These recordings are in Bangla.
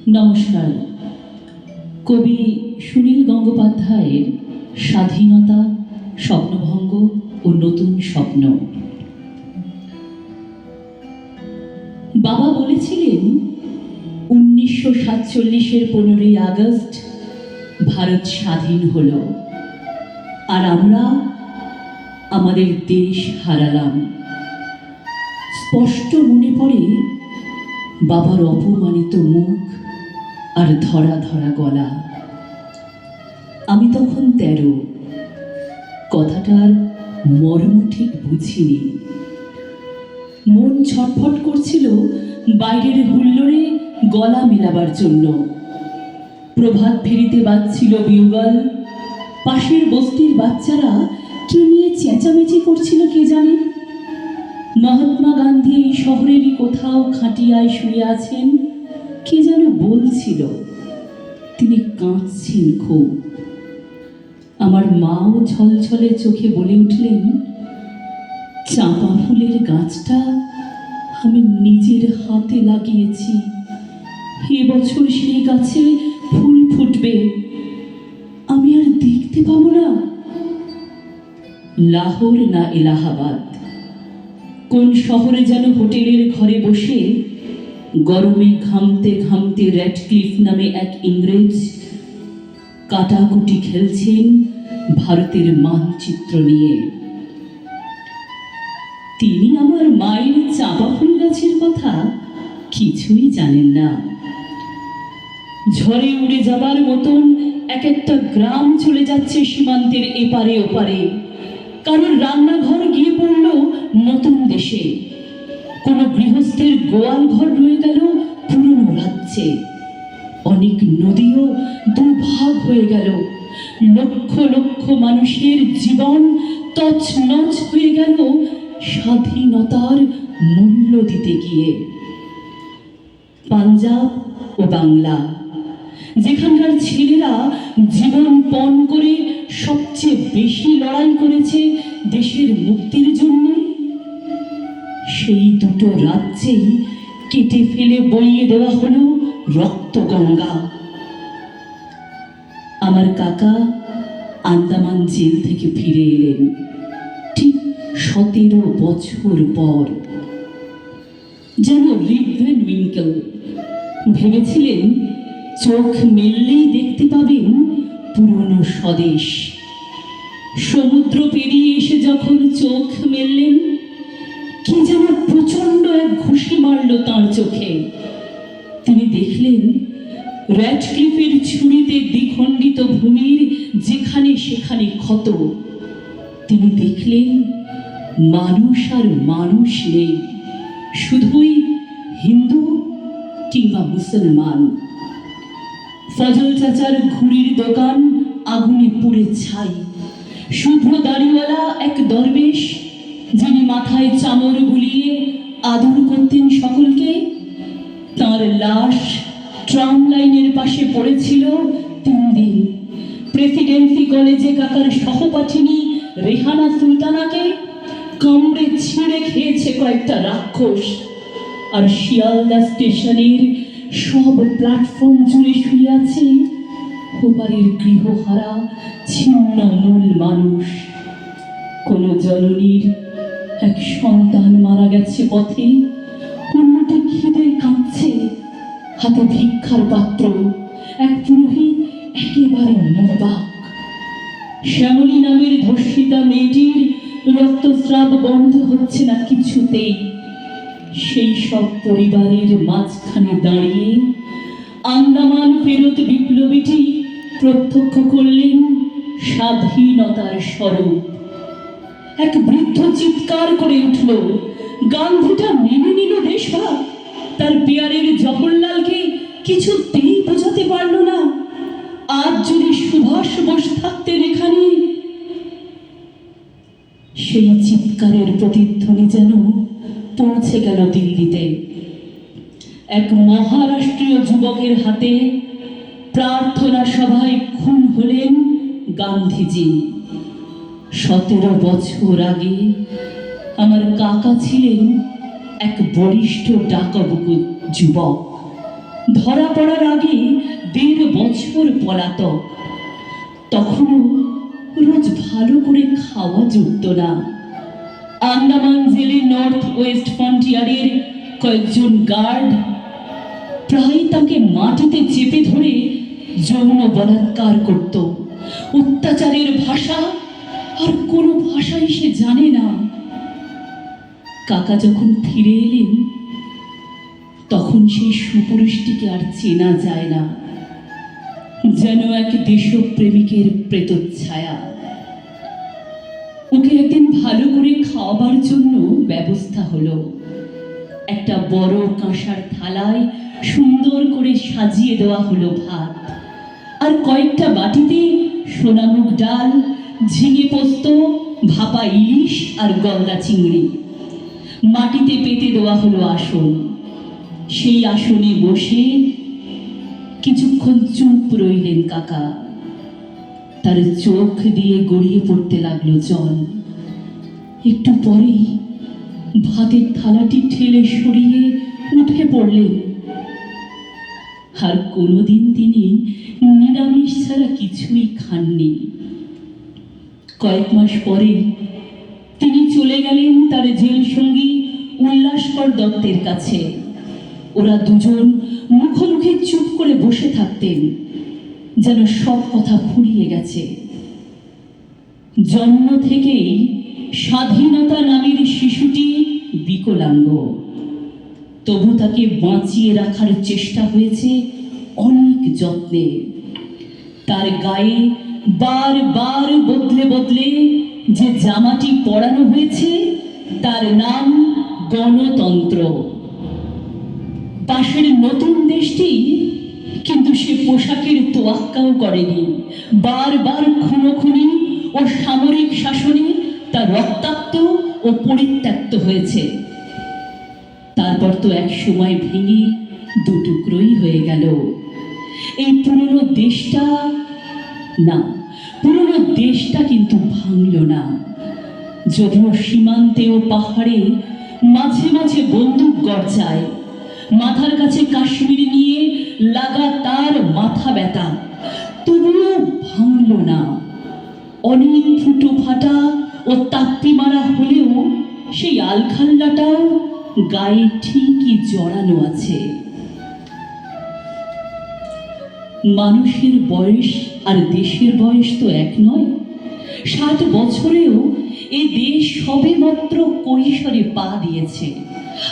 নমস্কার। কবি সুনীল গঙ্গোপাধ্যায়ের স্বাধীনতা, স্বপ্নভঙ্গ ও নতুন স্বপ্ন। বাবা বলেছিলেন 1947-এর 15ই আগস্ট ভারত স্বাধীন হলো, আর আমরা আমাদের দেশ হারালাম। স্পষ্ট মনে পড়ে বাবার অপমানিত মুখ আর ধরা ধরা গলা। আমি তখন 13, কথাটার মর্ম ঠিক বুঝিনি। মন ছটফট করছিল বাইরের হুল্লোড়ে গলা মেলাবার জন্য। প্রভাত ফেরিতে বাজছিল বিউগল। পাশের বস্তির বাচ্চারা কি নিয়ে চেঁচামেচি করছিল কে জানে। মহাত্মা গান্ধী এই শহরেরই কোথাও খাটিয়ায় শুয়ে আছেন, কে যেন বলছিল। তিনি কাঁদছেন খুব। আমার মাও ছলছলে চোখে বলে উঠলেন, চাঁপা ফুলের গাছটা আমি নিজের হাতে লাগিয়েছি, এবছর সেই গাছে ফুল ফুটবে, আমি আর দেখতে পাবো না। লাহোর না এলাহাবাদ, কোন শহরে যেন হোটেলের ঘরে বসে গরমে ঘামতে ঘামতে র্যাডক্লিফ নামে এক ইংরেজ কাটাকুটি খেলছেন ভারতের মানচিত্র নিয়ে। তিনি আমার মায়ের চাঁপা ফুল গাছের কথা কিছুই জানেন না। ঝড়ে উড়ে যাবার মতন এক একটা গ্রাম চলে যাচ্ছে সীমান্তের এপারে ওপারে। কারোর রান্নাঘর গিয়ে পড়ল নতুন দেশে, কোন গৃহস্থের গোয়াল ঘর রয়ে গেল পুরনো রাজ্যে। অনেক নদীও দুভাগ হয়ে গেল। লক্ষ লক্ষ মানুষের জীবন তছনছ হয়ে গেল স্বাধীনতার মূল্য দিতে গিয়ে। পাঞ্জাব ও বাংলা, যেখানকার ছেলেরা জীবন পণ করে সবচেয়ে বেশি লড়াই করেছে দেশের মুক্তির জন্য, সেই দুটো রাজ্যেই কেটে ফেলে বইয়ে দেওয়া হলো রক্তগঙ্গা। আমার কাকা আন্দামান জেল থেকে ফিরে এলেন ঠিক 17 বছর পর। যেন রিপ ভ্যান উইঙ্কেল ভেবেছিলেন চোখ মেললেই দেখতে পাবেন পুরনো স্বদেশ। সমুদ্র পেরিয়ে এসে যখন চোখ মেললেন, কি যেন প্রচন্ড এক ঘুষি মারল তাঁর চোখে। তিনি দেখলেন র্যাডক্লিফের ছুরিতে দ্বিখণ্ডিত ভূমির যেখানে সেখানে ক্ষত। তিনি দেখলেন মানুষ আর মানুষ নেই, শুধুই হিন্দু কিংবা মুসলমান। ফজল চাচার ঘুড়ির দোকান আগুনে পুড়ে ছাই। শুভ্র দাড়িওয়ালা এক দরবেশ, যিনি মাথায় চামর বুলিয়ে আদর করতেন সকলকে, তাঁর লাশ ট্রাম লাইনের পাশে পড়েছিল 3 দিন। প্রেসিডেন্সি কলেজে কাকার সহপাঠিনী রেহানা সুলতানাকে কামড়ে ছিঁড়ে খেয়েছে কয়েকটা রাক্ষস। আর শিয়ালদা স্টেশনের সব প্ল্যাটফর্ম জুড়ে শুয়ে আছে ওপারের গৃহহারা ছিন্ন মূল মানুষ। কোন জননীর এক সন্তান মারা গেছে পথে, অন্যটি খিদে কাঁদছে, হাতে ভিক্ষার পাত্র। এক পুরোহিত একেবারে নির্বাক। শ্যামলী নামের ধর্ষিতা মেয়েটির রক্তস্রাব বন্ধ হচ্ছে না কিছুতেই। সেই সব পরিবারের মাঝখানে দাঁড়িয়ে আন্দামান ফেরত বিপ্লবীটি প্রত্যক্ষ করলেন স্বাধীনতার স্বরূপ। এক বৃদ্ধ চিৎকার করে উঠল, গান্ধীটা মেনে নিল দেশভাগ, তার পেয়ারের জওহরলালকে কিছুতেই বোঝাতে পারল না। আজ যদি সুভাষ বোস থাকতেন এখানে। সেই চিৎকারের প্রতিধ্বনি যেন পৌঁছে গেল দিল্লিতে। এক মহারাষ্ট্রীয় যুবকের হাতে প্রার্থনা সভায় খুন হলেন গান্ধীজি। 17 বছর আগে আমার কাকা ছিলেন এক বরিষ্ঠ ডাকাবুকু যুবক। ধরা পড়ার আগে 1.5 বছর পলাতক। তখনও রোজ ভালো করে খাওয়া জুটত না। আন্দামান জেলে নর্থ ওয়েস্ট ফ্রন্টিয়ারের কয়েকজন গার্ড প্রায় তাকে মাটিতে চেপে ধরে যৌন বলাৎকার করত। অত্যাচারের ভাষা আর কোনো ভাষাই সে জানে না। কাকা যখন ফিরে এলেন তখন সেই সুপুরুষটিকে আর চেনা যায় না, যেন এক দেশপ্রেমিকের প্রেতচ্ছায়া। ওকে একদিন ভালো করে খাওয়াবার জন্য ব্যবস্থা হলো। একটা বড় কাঁসার থালায় সুন্দর করে সাজিয়ে দেওয়া হলো ভাত, আর কয়েকটা বাটিতে সোনামুগ ডাল, ঝিঙে পোস্ত, ভাপা ইলিশ আর গলদা চিংড়ি। মাটিতে পেতে দেওয়া হলো আসন। সেই আসনে বসে কিছুক্ষণ চুপ রইলেন কাকা। তার চোখ দিয়ে গড়িয়ে পড়তে লাগলো জল। একটু পরেই ভাতের থালাটি ঠেলে সরিয়ে উঠে পড়লেন। আর কোনোদিন তিনি নিরামিষ ছাড়া কিছুই খাননি। কয়েক মাস পরে তিনি চলে গেলেন তার জেল সঙ্গী উল্লাসকর দত্তের কাছে। ওরা দুজন মুখোমুখি চুপ করে বসে থাকতেন, যেন সব কথা ফুরিয়ে গেছে। জন্ম থেকেই স্বাধীনতা নামের শিশুটি বিকলাঙ্গ, তবু তাকে বাঁচিয়ে রাখার চেষ্টা হয়েছে অনেক যত্নে। তার গায়ে বারবার বদলে বদলে যে জামাটি পরানো হয়েছে তার নাম গণতন্ত্র। পাশের নতুন দেশটি কিন্তু সে পোশাকের তোয়াক্কাও করেনি। বারবার খুনোখুনি ও সামরিক শাসনে তা রক্তাক্ত ও পরিত্যক্ত হয়েছে। তারপর তো এক সময় ভেঙে দুটুকরোই হয়ে গেল। এই পুরনো দেশটা কিন্তু ভাঙল না, যদিও সীমান্তে ও পাহাড়ে মাঝে মাঝে বন্দুক গর্জায়। মাথার কাছে কাশ্মীর নিয়ে লাগাতার মাথা ব্যথা, তবুও ভাঙল না। অনেক ফুটো ফাটা ও তাপ্পি মারা হলেও সেই আলখাল্লাটাও গায়ে ঠিকই জড়ানো আছে। মানুষের বয়স আর দেশের বয়স তো এক নয়। 60 বছরেও এ দেশ সবে মাত্র কৈশোরে পা দিয়েছে।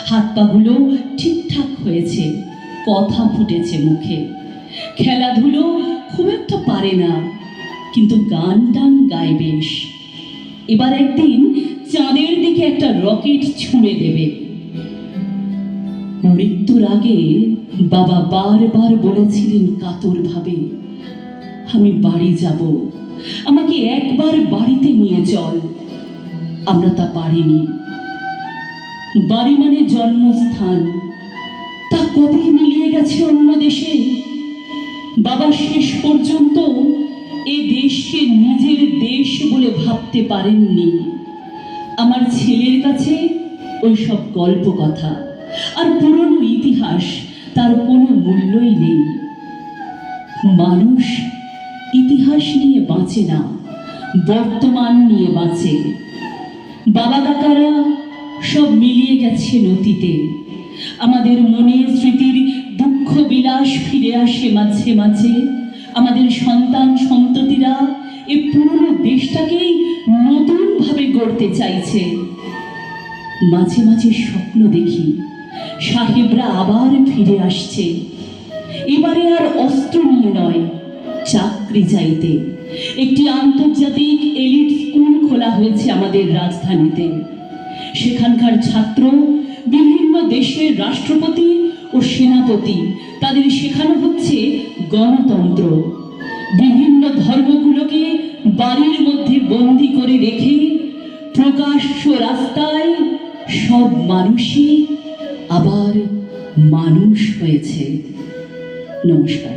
হাত পাগুলো ঠিকঠাক হয়েছে, কথা ফুটেছে মুখে। খেলাধুলো খুব একটা পারে না, কিন্তু গান টান গায় বেশ। এবার একদিন চাঁদের দিকে একটা রকেট ছুঁড়ে দেবে। মৃত্যুর আগে বাবা বারবার বলেছিলেন কাতর ভাবে, আমি বাড়ি যাব, আমাকে একবার বাড়িতে নিয়ে চল। আমরা তা পারিনি। বাড়ি মানে জন্মস্থান, তা কবে মিলিয়ে গেছে অন্য দেশে। বাবা শেষ পর্যন্ত এ দেশকে নিজের দেশ বলে ভাবতে পারেননি। আমার ছেলের কাছে ওই সব গল্প কথা আর পুরনো ইতিহাস তার কোনো মূল্যই নেই। মানুষ ইতিহাস নিয়ে বাঁচে না, বর্তমান নিয়ে বাঁচে। বাবা কাকারা সব মিলিয়ে গেছে নথিতে। আমাদের মনের স্মৃতির দুঃখ বিলাস ফিরে আসে মাঝে মাঝে। আমাদের সন্তান সন্ততিরা এই পুরনো দেশটাকেই নতুনভাবে গড়তে চাইছে। মাঝে মাঝে স্বপ্ন দেখি সাহেবরা আবার ফিরে আসছে, এবারে আর অস্ত্র নিয়ে নয়, চাকরি চাইতে। একটি আন্তর্জাতিক এলিট স্কুল খোলা হয়েছে আমাদের রাজধানীতে। সেখানকার ছাত্র বিভিন্ন দেশের রাষ্ট্রপতি ও সেনাপতি, তাদের শেখানো হচ্ছে গণতন্ত্র। বিভিন্ন ধর্মগুলোকে বাড়ির মধ্যে বন্দি করে রেখে প্রকাশ্য রাস্তায় সব মানুষই আবার মানুষ হয়েছে। নমস্কার।